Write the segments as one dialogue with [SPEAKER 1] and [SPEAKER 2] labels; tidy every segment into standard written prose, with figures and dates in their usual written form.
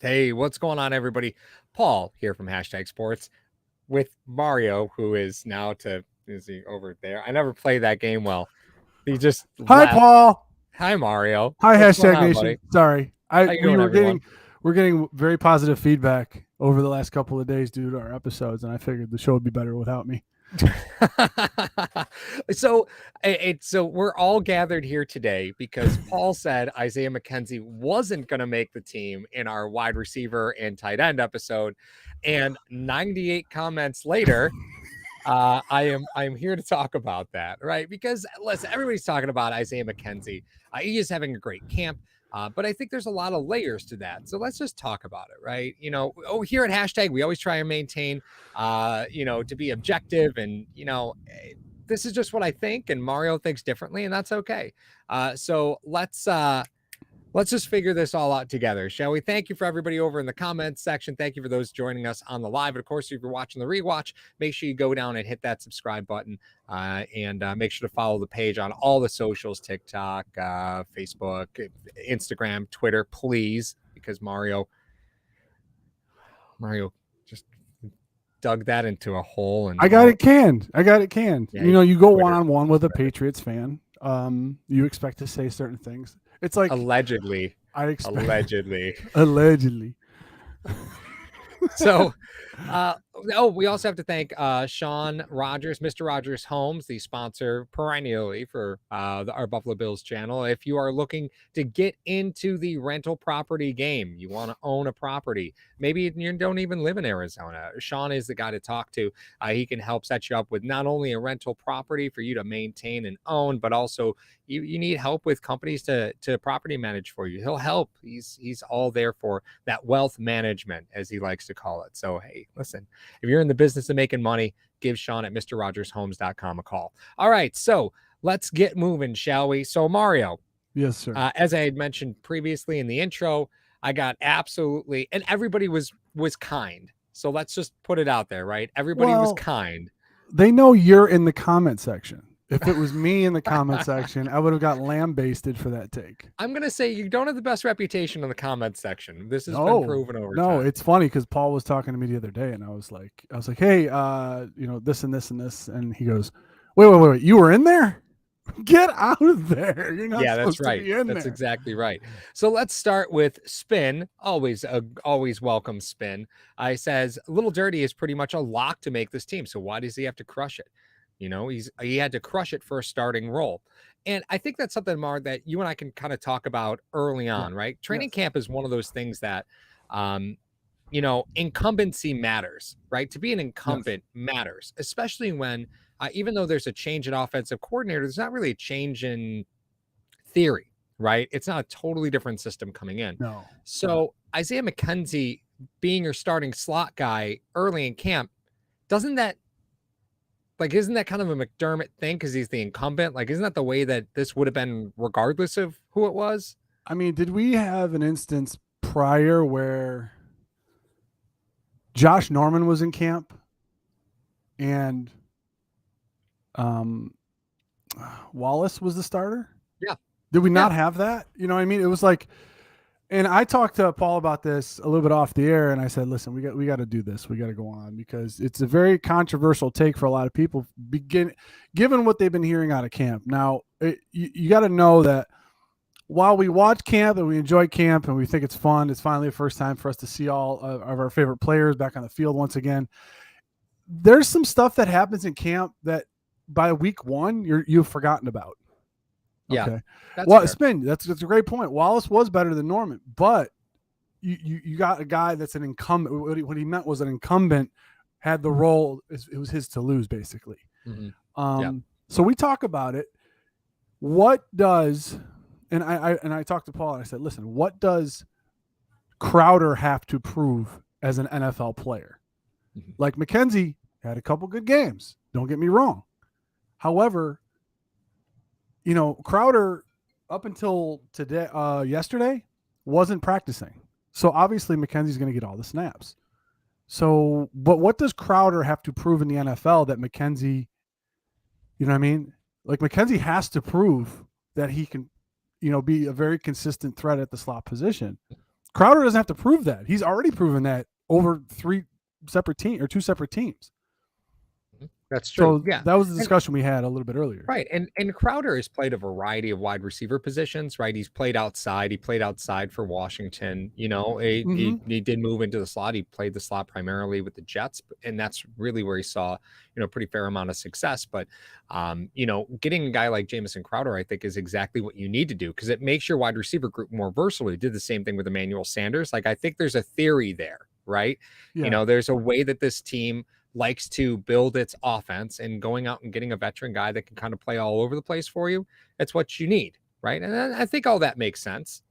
[SPEAKER 1] Hey, what's going on, everybody? Paul here from #Sports with Mario, who is he over there? I never played that game well. He just
[SPEAKER 2] Hi,
[SPEAKER 1] left.
[SPEAKER 2] Paul.
[SPEAKER 1] Hi, Mario.
[SPEAKER 2] Hi,
[SPEAKER 1] What's going on,
[SPEAKER 2] Nation.
[SPEAKER 1] buddy?
[SPEAKER 2] Sorry,
[SPEAKER 1] How you doing, everyone?
[SPEAKER 2] we're getting very positive feedback over the last couple of days due to our episodes, and I figured the show would be better without me.
[SPEAKER 1] so we're all gathered here today because Paul said Isaiah McKenzie wasn't going to make the team in our wide receiver and tight end episode, and 98 comments later, I'm here to talk about that, right? Because listen, everybody's talking about Isaiah McKenzie. He is having a great camp. But I think there's a lot of layers to that. So let's just talk about it, right? Here at #, we always try and maintain, to be objective. And, this is just what I think. And Mario thinks differently, and that's okay. So let's just figure this all out together, shall we? Thank you for everybody over in the comments section. Thank you for those joining us on the live. And of course, if you're watching the rewatch, make sure you go down and hit that subscribe button and make sure to follow the page on all the socials, TikTok, Facebook, Instagram, Twitter, please, because Mario just dug that into a hole. And
[SPEAKER 2] I got it canned.
[SPEAKER 1] Yeah,
[SPEAKER 2] you go one-on-one with a Patriots fan. You expect to say certain things. It's like
[SPEAKER 1] allegedly. Allegedly. So, we also have to thank Sean Rogers, Mr. Rogers Homes, the sponsor perennially for our Buffalo Bills channel. If you are looking to get into the rental property game, you want to own a property, maybe you don't even live in Arizona, Sean is the guy to talk to. He can help set you up with not only a rental property for you to maintain and own, but also you need help with companies to property manage for you. He'll help. He's all there for that wealth management, as he likes to call it. So, hey, listen, if you're in the business of making money, give Sean at MrRogersHomes.com a call. All right, so let's get moving, shall we? So, Mario.
[SPEAKER 2] Yes, sir.
[SPEAKER 1] As I had mentioned previously in the intro, I got absolutely, and everybody was kind. So let's just put it out there, right? Everybody was kind.
[SPEAKER 2] They know you're in the comment section. If it was me in the comment section, I would have got lambasted for that take.
[SPEAKER 1] I'm going to say you don't have the best reputation in the comment section. This has been proven over time.
[SPEAKER 2] No, it's funny because Paul was talking to me the other day, and I was like, hey, this and this and this. And he goes, wait, you were in there? Get out of there. You're not supposed to be in there.
[SPEAKER 1] That's exactly right. So let's start with Spin. Always welcome, Spin. I says, Lil Dirty is pretty much a lock to make this team. So why does he have to crush it? He had to crush it for a starting role. And I think that's something, Mar, that you and I can kind of talk about early on, right? Training camp is one of those things that, incumbency matters, right? To be an incumbent matters, especially when, even though there's a change in offensive coordinator, there's not really a change in theory, right? It's not a totally different system coming in.
[SPEAKER 2] No.
[SPEAKER 1] So Isaiah McKenzie being your starting slot guy early in camp, isn't that kind of a McDermott thing because he's the incumbent? Isn't that the way that this would have been regardless of who it was?
[SPEAKER 2] I mean, did we have an instance prior where Josh Norman was in camp and Wallace was the starter?
[SPEAKER 1] Yeah.
[SPEAKER 2] Did we not have that? You know what I mean? It was like, and I talked to Paul about this a little bit off the air, and I said, listen, we got to do this. We got to go on because it's a very controversial take for a lot of people, given what they've been hearing out of camp. Now, you got to know that while we watch camp and we enjoy camp and we think it's fun, it's finally the first time for us to see all of our favorite players back on the field once again. There's some stuff that happens in camp that by week one, you've forgotten about.
[SPEAKER 1] Okay.
[SPEAKER 2] Yeah. Spin. That's a great point. Wallace was better than Norman, but you got a guy that's an incumbent. What he meant was an incumbent had the role. It was his to lose, basically.
[SPEAKER 1] Mm-hmm.
[SPEAKER 2] So we talk about it. What does, and I talked to Paul and I said, listen, what does Crowder have to prove as an NFL player? Mm-hmm. Like McKenzie had a couple good games. Don't get me wrong. However, Crowder up until yesterday wasn't practicing. So obviously McKenzie's going to get all the snaps. So, but what does Crowder have to prove in the NFL that McKenzie, you know what I mean? Like McKenzie has to prove that he can, be a very consistent threat at the slot position. Crowder doesn't have to prove that. He's already proven that over two separate teams.
[SPEAKER 1] That's true.
[SPEAKER 2] So
[SPEAKER 1] Yeah.
[SPEAKER 2] that was the discussion we had a little bit earlier.
[SPEAKER 1] Right. And Crowder has played a variety of wide receiver positions, right? He's played outside. He played outside for Washington. He did move into the slot. He played the slot primarily with the Jets, and that's really where he saw, a pretty fair amount of success. But, getting a guy like Jamison Crowder, I think, is exactly what you need to do because it makes your wide receiver group more versatile. He did the same thing with Emmanuel Sanders. Like, I think there's a theory there, right?
[SPEAKER 2] Yeah.
[SPEAKER 1] There's a way that this team likes to build its offense, and going out and getting a veteran guy that can kind of play all over the place for you. That's what you need. Right. And I think all that makes sense.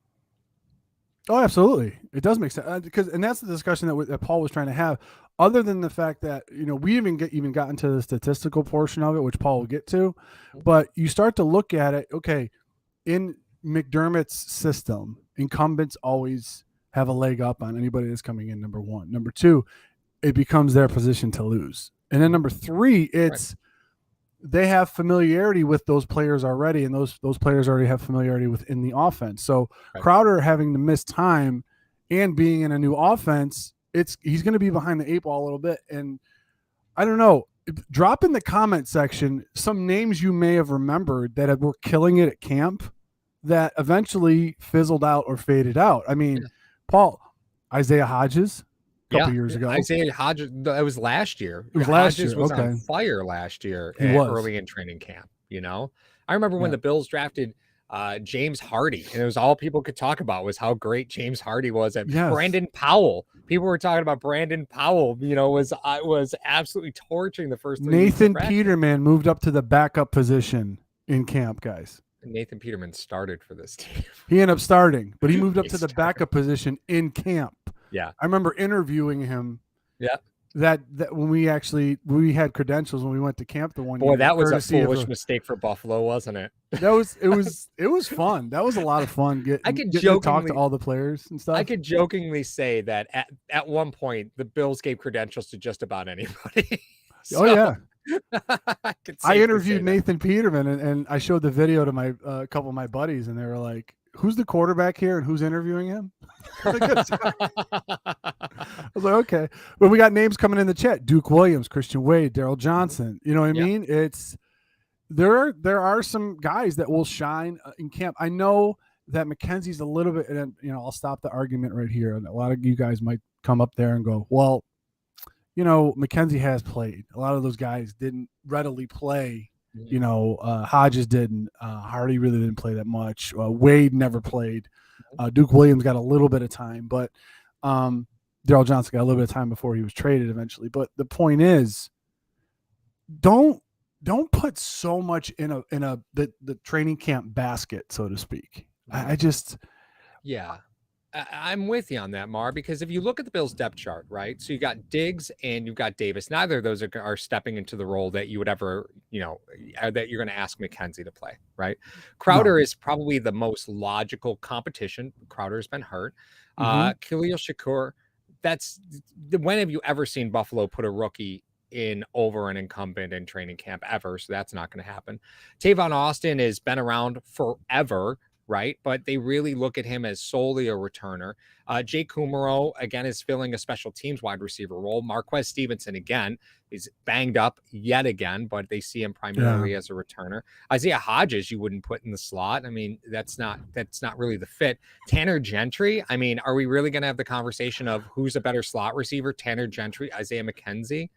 [SPEAKER 2] Oh, absolutely. It does make sense and that's the discussion that Paul was trying to have, other than the fact that, we even got into the statistical portion of it, which Paul will get to, but you start to look at it. Okay. In McDermott's system, incumbents always have a leg up on anybody that's coming in. Number one. Number two, it becomes their position to lose. And then number three, it's they have familiarity with those players already, and those players already have familiarity within the offense. So Crowder having to miss time and being in a new offense, he's going to be behind the 8 ball a little bit. And I don't know, drop in the comment section some names you may have remembered that were killing it at camp that eventually fizzled out or faded out. I mean, Paul, Isaiah Hodgins, couple years ago.
[SPEAKER 1] Isaiah Hodgins, that was last year.
[SPEAKER 2] It was last year.
[SPEAKER 1] Hodgins was on fire last year early in training camp. I remember when the Bills drafted James Hardy, and it was all people could talk about was how great James Hardy was. And Brandon Powell, people were talking about Brandon Powell, was absolutely torturing the first 3
[SPEAKER 2] Nathan Peterman moved up to the backup position in camp, guys.
[SPEAKER 1] Nathan Peterman started for this team.
[SPEAKER 2] He ended up starting, but he moved up to the backup position in camp.
[SPEAKER 1] Yeah.
[SPEAKER 2] I remember interviewing him.
[SPEAKER 1] Yeah.
[SPEAKER 2] That when we had credentials when we went to camp the one year.
[SPEAKER 1] Boy, that was a foolish mistake for Buffalo, wasn't it?
[SPEAKER 2] It was fun. That was a lot of fun. Getting to talk to all the players and stuff.
[SPEAKER 1] I could jokingly say that at one point the Bills gave credentials to just about anybody.
[SPEAKER 2] Oh yeah. I interviewed
[SPEAKER 1] that.
[SPEAKER 2] Nathan Peterman and I showed the video to my couple of my buddies, and they were like, "Who's the quarterback here and who's interviewing him?" I was like, okay. But we got names coming in the chat: Duke Williams, Christian Wade, Daryl Johnson. You know what I mean? There are some guys that will shine in camp. I know that McKenzie's a little bit, and I'll stop the argument right here. And a lot of you guys might come up there and go, well, McKenzie has played. A lot of those guys didn't readily play. Hodges didn't. Hardy really didn't play that much. Wade never played. Duke Williams got a little bit of time, but Daryl Johnson got a little bit of time before he was traded eventually. But the point is, don't put so much in the training camp basket, so to speak.
[SPEAKER 1] I'm with you on that, Mar, because if you look at the Bills depth chart, right? So you got Diggs and you've got Davis. Neither of those are stepping into the role that you would ever, that you're going to ask McKenzie to play, right? Crowder is probably the most logical competition. Crowder has been hurt. Khalil Shakur, when have you ever seen Buffalo put a rookie in over an incumbent in training camp ever? So that's not going to happen. Tavon Austin has been around forever, right? But they really look at him as solely a returner. Jake Kumaro, again, is filling a special teams wide receiver role. Marquez Stevenson, again, is banged up yet again, but they see him primarily as a returner. Isaiah Hodgins, you wouldn't put in the slot. I mean, that's not really the fit. Tanner Gentry, I mean, are we really going to have the conversation of who's a better slot receiver, Tanner Gentry, Isaiah McKenzie?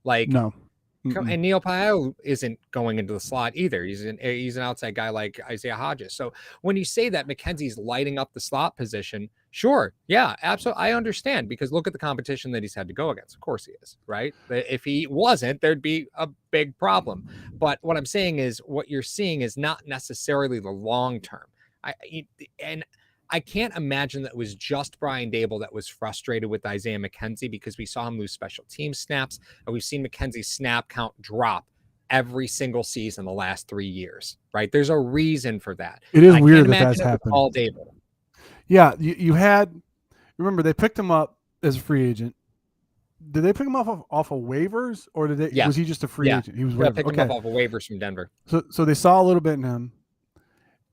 [SPEAKER 2] No.
[SPEAKER 1] And Neil Patel isn't going into the slot either. He's an outside guy like Isaiah Hodgins. So when you say that McKenzie's lighting up the slot position, sure, yeah, absolutely, I understand, because look at the competition that he's had to go against. Of course he is, right? If he wasn't, there'd be a big problem. But what I'm saying is, what you're seeing is not necessarily the long term. I can't imagine that it was just Brian Dable that was frustrated with Isaiah McKenzie, because we saw him lose special team snaps, and we've seen McKenzie's snap count drop every single season the last 3 years, right? There's a reason for that.
[SPEAKER 2] It is weird that that's happened.
[SPEAKER 1] All Dable.
[SPEAKER 2] Yeah, you had, remember, they picked him up as a free agent. Did they pick him off of waivers, or was he just a free agent? He was
[SPEAKER 1] picked him up off of waivers from Denver.
[SPEAKER 2] So they saw a little bit in him.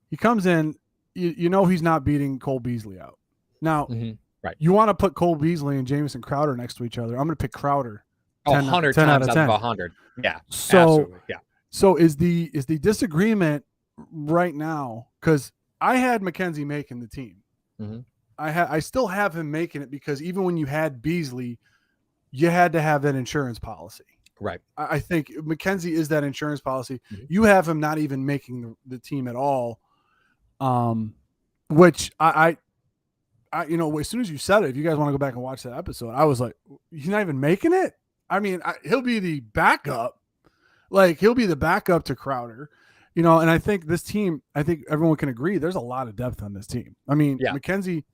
[SPEAKER 2] He comes in. You know he's not beating Cole Beasley out. Now,
[SPEAKER 1] Right.
[SPEAKER 2] You want to put Cole Beasley and Jamison Crowder next to each other. I'm going to pick Crowder.
[SPEAKER 1] 100
[SPEAKER 2] 10 out
[SPEAKER 1] times
[SPEAKER 2] of
[SPEAKER 1] out
[SPEAKER 2] 10.
[SPEAKER 1] of 100. Yeah,
[SPEAKER 2] So,
[SPEAKER 1] absolutely. Yeah.
[SPEAKER 2] So is the disagreement right now, because I had McKenzie making the team.
[SPEAKER 1] Mm-hmm.
[SPEAKER 2] I still have him making it because even when you had Beasley, you had to have that insurance policy.
[SPEAKER 1] Right.
[SPEAKER 2] I think McKenzie is that insurance policy.
[SPEAKER 1] Mm-hmm.
[SPEAKER 2] You have him not even making the team at all. Which I you know, as soon as you said it, if you guys want to go back and watch that episode, I was like, he's not even making it. I mean, he'll be the backup. Like, he'll be the backup to Crowder, you know. And I think this team, I think everyone can agree, there's a lot of depth on this team. I mean,
[SPEAKER 1] yeah.
[SPEAKER 2] McKenzie.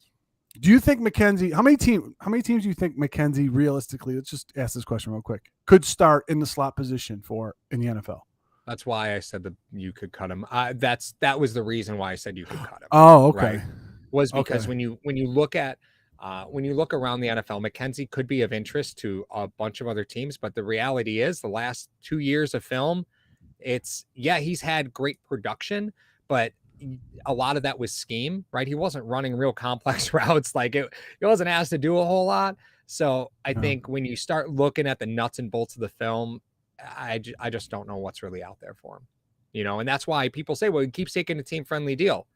[SPEAKER 2] Do you think McKenzie? How many teams do you think McKenzie realistically? Let's just ask this question real quick. Could start in the slot position in the NFL?
[SPEAKER 1] That's why I said that you could cut him. That was the reason why I said you could cut him.
[SPEAKER 2] Oh, okay.
[SPEAKER 1] Right? Was because when you look at when you look around the NFL, McKenzie could be of interest to a bunch of other teams, but the reality is the last 2 years of film, he's had great production, but a lot of that was scheme, right? He wasn't running real complex routes. Like he wasn't asked to do a whole lot. So I think when you start looking at the nuts and bolts of the film, I just don't know what's really out there for him, you know? And that's why people say, well, he keeps taking a team friendly deal.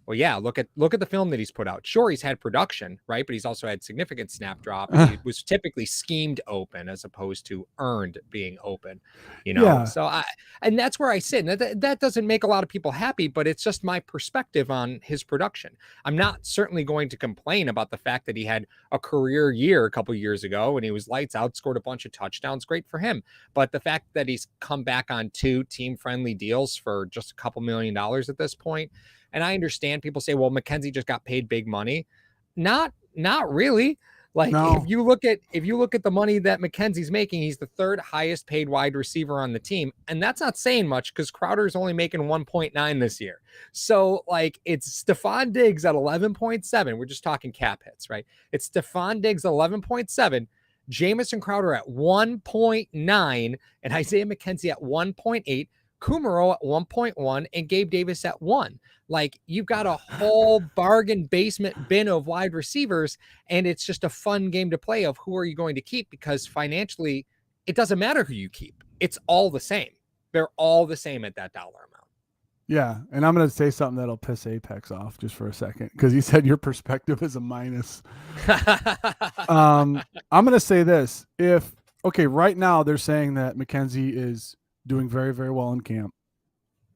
[SPEAKER 1] Well, yeah, look at the film that he's put out. Sure, he's had production, right? But he's also had significant snap drop. And he was typically schemed open as opposed to earned being open, you know?
[SPEAKER 2] Yeah.
[SPEAKER 1] So and that's where I sit. And that doesn't make a lot of people happy, but it's just my perspective on his production. I'm not certainly going to complain about the fact that he had a career year a couple years ago when he was lights out, scored a bunch of touchdowns. Great for him. But the fact that he's come back on 2 team-friendly deals for just a couple $1 million at this point, and I understand people say, well, McKenzie just got paid big money. Not really. Like,
[SPEAKER 2] No.
[SPEAKER 1] if you look at the money that McKenzie's making, he's the 3rd highest paid wide receiver on the team. And that's not saying much because Crowder's only making 1.9 this year. So like, it's Stephon Diggs at 11.7. We're just talking cap hits, right? It's Stephon Diggs 11.7, Jamison Crowder at 1.9, and Isaiah McKenzie at 1.8. Kumaro at 1.1 and Gabe Davis at 1. Like, you've got a whole bargain basement bin of wide receivers, and it's just a fun game to play of who are you going to keep, because financially it doesn't matter who you keep. It's all the same. They're all the same at that dollar amount.
[SPEAKER 2] Yeah, and I'm going to say something that'll piss Apex off just for a second, because he said your perspective is a minus. I'm going to say this. Right now they're saying that McKenzie is doing very, very well in camp.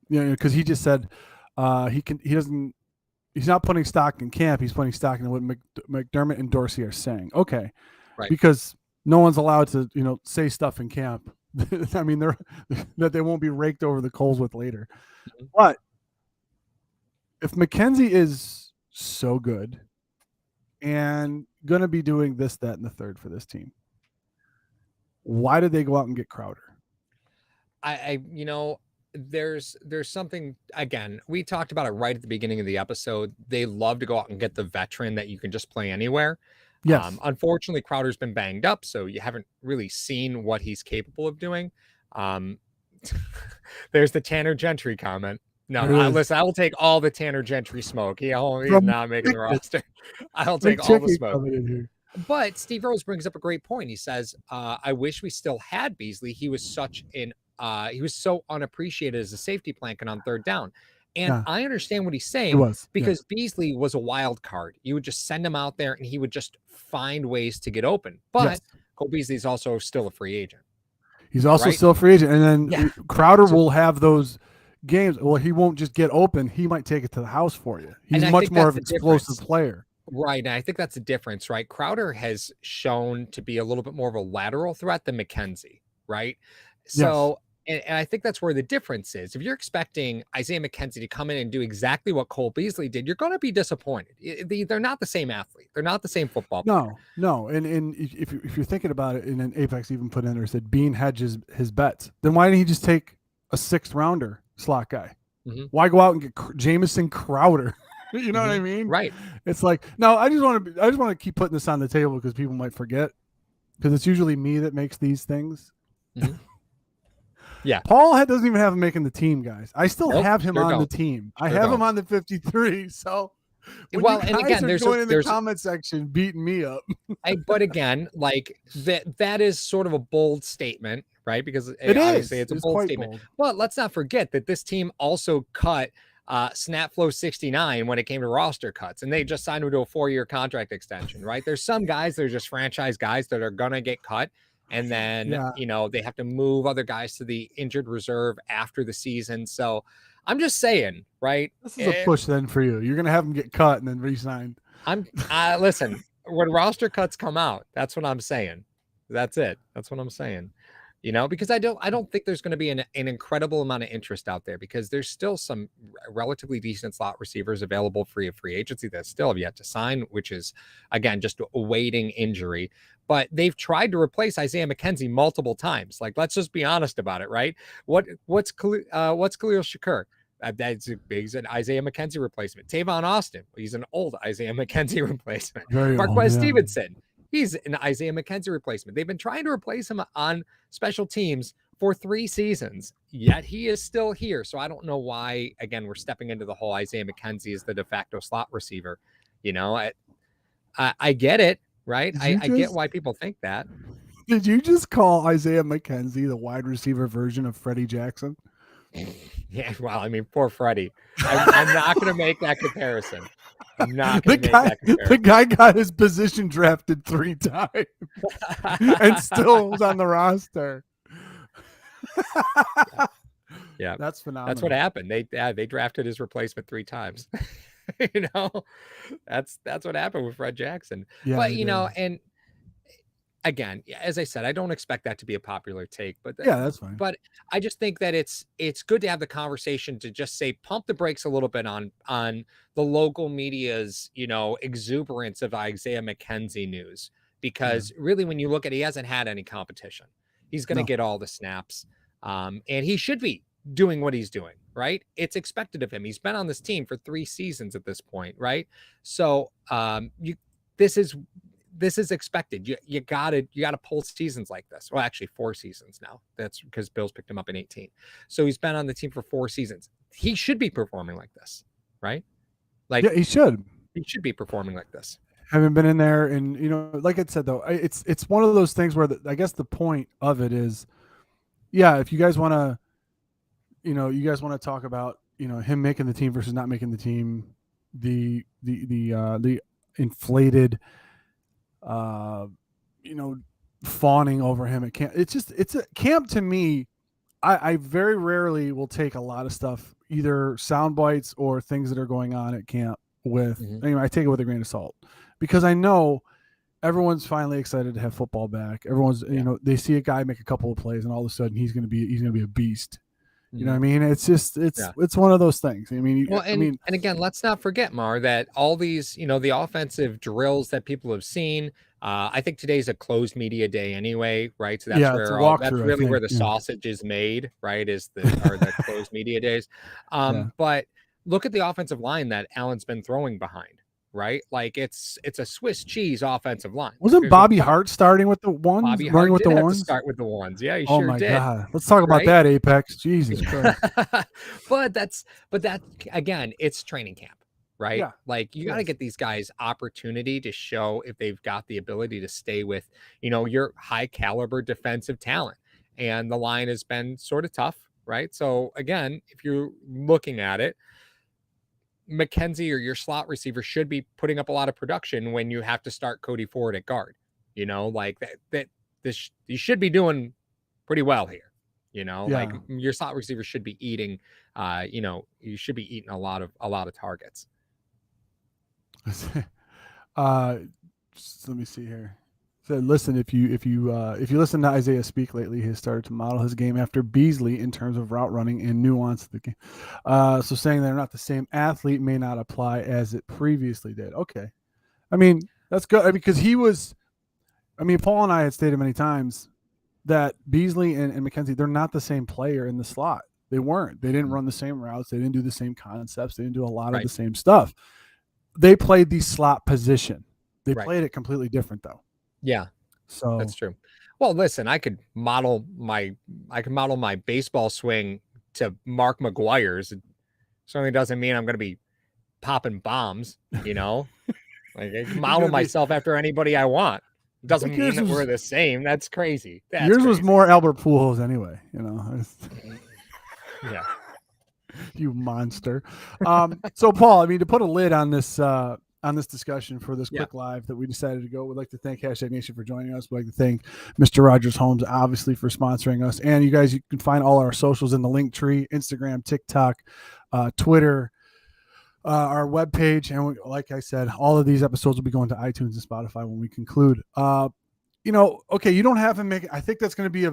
[SPEAKER 2] You know, because he just said he's not putting stock in camp. He's putting stock in what McDermott and Dorsey are saying. Okay.
[SPEAKER 1] Right.
[SPEAKER 2] Because no one's allowed to, say stuff in camp. I mean, that they won't be raked over the coals with later. Mm-hmm. But if McKenzie is so good and going to be doing this, that, and the third for this team, why did they go out and get Crowder?
[SPEAKER 1] There's something, again, we talked about it right at the beginning of the episode. They love to go out and get the veteran that you can just play anywhere.
[SPEAKER 2] Yes.
[SPEAKER 1] Unfortunately, Crowder's been banged up, so you haven't really seen what he's capable of doing. There's the Tanner Gentry comment. No, listen, I will take all the Tanner Gentry smoke. He's not making the roster. I'll take all the smoke. But Steve Rose brings up a great point. He says, I wish we still had Beasley. He was he was so unappreciated as a safety blanket on 3rd down. And I understand what he's saying, because Beasley was a wild card. You would just send him out there and he would just find ways to get open. But Cole Beasley is also still a free agent.
[SPEAKER 2] He's also still a free agent. And then Crowder will have those games. Well, he won't just get open. He might take it to the house for you. He's much more of an explosive player.
[SPEAKER 1] Right. And I think that's the difference, right? Crowder has shown to be a little bit more of a lateral threat than McKenzie, right? So, and I think that's where the difference is. If you're expecting Isaiah McKenzie to come in and do exactly what Cole Beasley did, you're going to be disappointed. They're not the same athlete. They're not the same football player.
[SPEAKER 2] No. And if you're thinking about it, and then Apex even put in there, said Bean hedges his bets. Then why didn't he just take a 6th rounder slot guy? Mm-hmm. Why go out and get Jamison Crowder? You know what I mean?
[SPEAKER 1] Right.
[SPEAKER 2] It's like, no, I just want to keep putting this on the table because people might forget, because it's usually me that makes these things.
[SPEAKER 1] Mm-hmm. Yeah.
[SPEAKER 2] Paul doesn't even have him making the team, guys. I still have him on the team. I have him on the 53. So When you
[SPEAKER 1] Well, and
[SPEAKER 2] guys
[SPEAKER 1] again,
[SPEAKER 2] are going in the comment section beating me up.
[SPEAKER 1] but again, like that is sort of a bold statement, right? Because obviously it's a
[SPEAKER 2] It's
[SPEAKER 1] bold
[SPEAKER 2] quite
[SPEAKER 1] statement.
[SPEAKER 2] bold.
[SPEAKER 1] But let's not forget that this team also cut Snapflow 69 when it came to roster cuts, and they just signed him to a 4-year contract extension, right? There's some guys that are just franchise guys that are gonna get cut, and then they have to move other guys to the injured reserve after the season. So I'm just saying, right?
[SPEAKER 2] This is a push then for you. You're gonna have them get cut and then re-signed.
[SPEAKER 1] Listen, when roster cuts come out, that's what I'm saying. That's it. That's what I'm saying. Because I don't think there's going to be an incredible amount of interest out there, because there's still some relatively decent slot receivers available free of free agency that still have yet to sign, which is, again, just awaiting injury. But they've tried to replace Isaiah McKenzie multiple times. Like, let's just be honest about it, right? What's Khalil Shakur? That's an Isaiah McKenzie replacement. Tavon Austin, he's an old Isaiah McKenzie replacement. Marquez Stevenson, he's an Isaiah McKenzie replacement. They've been trying to replace him on special teams for 3 seasons, yet he is still here. So I don't know why, again, we're stepping into the whole Isaiah McKenzie is the de facto slot receiver. I get it, right? I get why people think that.
[SPEAKER 2] Did you just call Isaiah McKenzie the wide receiver version of Freddie Jackson?
[SPEAKER 1] Yeah, well, I mean, poor Freddie. I'm not going to make that comparison. I'm not going to make that comparison.
[SPEAKER 2] The guy got his position drafted 3 times and still was on the roster.
[SPEAKER 1] Yeah,
[SPEAKER 2] that's phenomenal.
[SPEAKER 1] That's what happened. They drafted his replacement 3 times. That's what happened with Fred Jackson. Yeah, but and again, as I said, I don't expect that to be a popular take, but
[SPEAKER 2] that's fine.
[SPEAKER 1] But I just think that it's good to have the conversation to just say, pump the brakes a little bit on the local media's, exuberance of Isaiah McKenzie news, because really, when you look at it, he hasn't had any competition. He's going to get all the snaps, and he should be doing what he's doing, right? It's expected of him. He's been on this team for 3 seasons at this point, right? So this is expected. You gotta pull seasons like this. Well, actually 4 seasons now. That's because Bills picked him up in 18. So he's been on the team for 4 seasons. He should be performing like this, right? Like,
[SPEAKER 2] he should.
[SPEAKER 1] He should be performing like this.
[SPEAKER 2] Haven't been in there, and like I said though, it's one of those things where I guess the point of it is, if you guys want to, talk about him making the team versus not making the team, the inflated fawning over him at camp. It's a camp to me. I very rarely will take a lot of stuff, either sound bites or things that are going on at camp with, I take it with a grain of salt, because I know everyone's finally excited to have football back. Everyone's, they see a guy make a couple of plays and all of a sudden he's going to be a beast. You know what I mean? It's just, it's one of those things. I mean,
[SPEAKER 1] and again, let's not forget, Mar, that all these, the offensive drills that people have seen, I think today's a closed media day anyway, right? So that's that's really where the sausage is made, right? Are the closed media days. But look at the offensive line that Allen's been throwing behind, right? Like it's a Swiss cheese offensive line.
[SPEAKER 2] Wasn't Bobby Hart starting with the ones?
[SPEAKER 1] Bobby Hart did have to start with the ones. Yeah, he sure did.
[SPEAKER 2] God. Let's talk about that, Apex. Jesus Christ.
[SPEAKER 1] But that again, it's training camp, right?
[SPEAKER 2] Yeah.
[SPEAKER 1] Like you got to get these guys opportunity to show if they've got the ability to stay with, your high caliber defensive talent. And the line has been sort of tough, right? So again, if you're looking at it, McKenzie or your slot receiver should be putting up a lot of production when you have to start Cody Ford at guard. Like you should be doing pretty well here. Like your slot receiver should be eating. You should be eating a lot of targets.
[SPEAKER 2] Just let me see here. Said, listen, if you listen to Isaiah speak lately, he has started to model his game after Beasley in terms of route running and nuance of the game. So saying they're not the same athlete may not apply as it previously did. Okay. I mean, that's good because Paul and I had stated many times that Beasley and McKenzie, they're not the same player in the slot. They weren't. They didn't run the same routes. They didn't do the same concepts. They didn't do a lot of the same stuff. They played the slot position. They played it completely different though.
[SPEAKER 1] Yeah,
[SPEAKER 2] so
[SPEAKER 1] that's true. Well, listen, I could model my baseball swing to Mark McGuire's. It certainly doesn't mean I'm going to be popping bombs, you know? Like, I can
[SPEAKER 2] You're
[SPEAKER 1] model
[SPEAKER 2] gonna be
[SPEAKER 1] myself after anybody I want. Doesn't
[SPEAKER 2] like
[SPEAKER 1] mean that we're the same. That's crazy. That's
[SPEAKER 2] yours was
[SPEAKER 1] crazy.
[SPEAKER 2] more Albert Pujols anyway, you know.
[SPEAKER 1] Yeah.
[SPEAKER 2] You monster. So Paul, I mean, to put a lid on this discussion for this quick live that we decided to go, we'd like to thank Hashtag Nation for joining us. We'd like to thank Mr. Rogers Homes, obviously, for sponsoring us. And you guys, you can find all our socials in the link tree: Instagram, TikTok, Twitter, our webpage. And like I said, all of these episodes will be going to iTunes and Spotify when we conclude. You know, okay, you don't have him make. I think that's going to be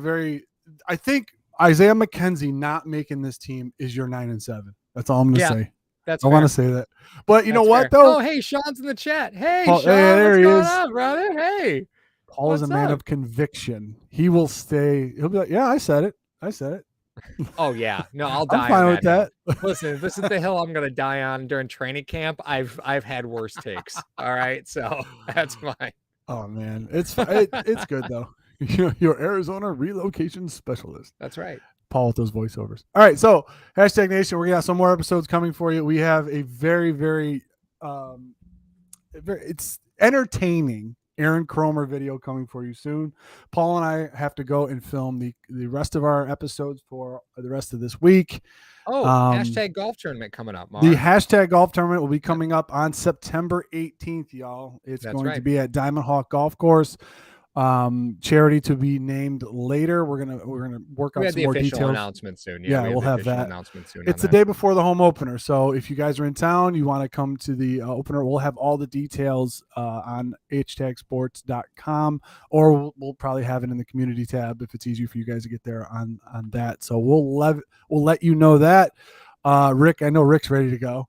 [SPEAKER 2] I think Isaiah McKenzie not making this team is your 9-7. That's all I'm going to say.
[SPEAKER 1] That's
[SPEAKER 2] I want to say that. But you know what,
[SPEAKER 1] fair.
[SPEAKER 2] though?
[SPEAKER 1] Oh, hey, Sean's in the chat. Hey,
[SPEAKER 2] Paul,
[SPEAKER 1] Sean,
[SPEAKER 2] there
[SPEAKER 1] what's
[SPEAKER 2] he
[SPEAKER 1] going
[SPEAKER 2] is.
[SPEAKER 1] on, brother? Hey.
[SPEAKER 2] Paul is a man of conviction. He will stay. He'll be like, yeah, I said it.
[SPEAKER 1] Oh, yeah. No, I'll die.
[SPEAKER 2] I'm fine with that.
[SPEAKER 1] Listen, this is the hill I'm going to die on during training camp. I've had worse takes. All right. So that's fine.
[SPEAKER 2] Oh, man. It's good, though. Your Arizona relocation specialist.
[SPEAKER 1] That's right.
[SPEAKER 2] Paul with those voiceovers. All right, so Hashtag Nation, we're gonna have some more episodes coming for you. We have a very it's entertaining Aaron Cromer video coming for you soon. Paul and I have to go and film the rest of our episodes for the rest of this week.
[SPEAKER 1] Oh, hashtag golf tournament coming up, Mark.
[SPEAKER 2] The hashtag golf tournament will be coming up on September 18th, y'all. It's going to be at Diamond Hawk Golf Course. Charity to be named later. We're gonna work out some more details.
[SPEAKER 1] Announcement soon.
[SPEAKER 2] Yeah, we'll have that.
[SPEAKER 1] Announcement soon.
[SPEAKER 2] It's the day before the home opener, so if you guys are in town, you want to come to the opener, we'll have all the details on hashtagsports.com, or we'll probably have it in the community tab if it's easier for you guys to get there on that. So we'll let you know that. Rick, I know Rick's ready to go.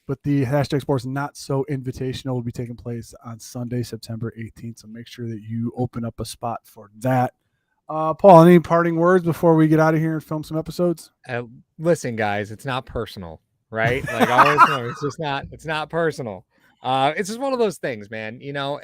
[SPEAKER 2] But the Hashtag Sports Not So Invitational will be taking place on Sunday, September 18th. So make sure that you open up a spot for that. Paul, any parting words before we get out of here and film some episodes?
[SPEAKER 1] Listen, guys, it's not personal, right? Like I always know, it's not personal. It's just one of those things, man. You know,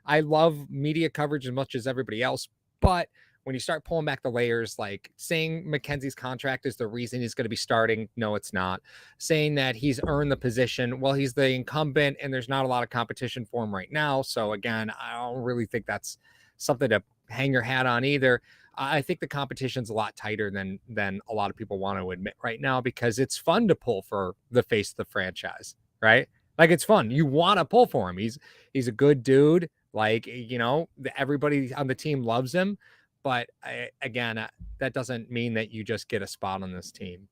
[SPEAKER 1] I love media coverage as much as everybody else, but when you start pulling back the layers, like saying McKenzie's contract is the reason he's going to be starting. No, it's not. Saying that he's earned the position. Well, he's the incumbent and there's not a lot of competition for him right now. So again, I don't really think that's something to hang your hat on either. I think the competition's a lot tighter than a lot of people want to admit right now, because it's fun to pull for the face of the franchise, right? Like it's fun. You want to pull for him. He's a good dude. Like, you know, everybody on the team loves him. But again, that doesn't mean that you just get a spot on this team,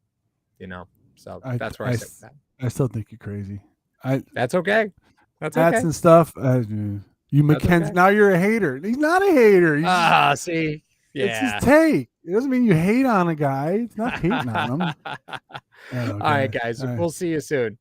[SPEAKER 1] you know. So that's where I sit with that.
[SPEAKER 2] I still think you're crazy.
[SPEAKER 1] That's okay. That's
[SPEAKER 2] okay. And stuff. You McKenzie. Okay. Now you're a hater. He's not a hater.
[SPEAKER 1] See, yeah.
[SPEAKER 2] It's his take. It doesn't mean you hate on a guy. It's not hating on him.
[SPEAKER 1] Okay. All right, guys. We'll see you soon.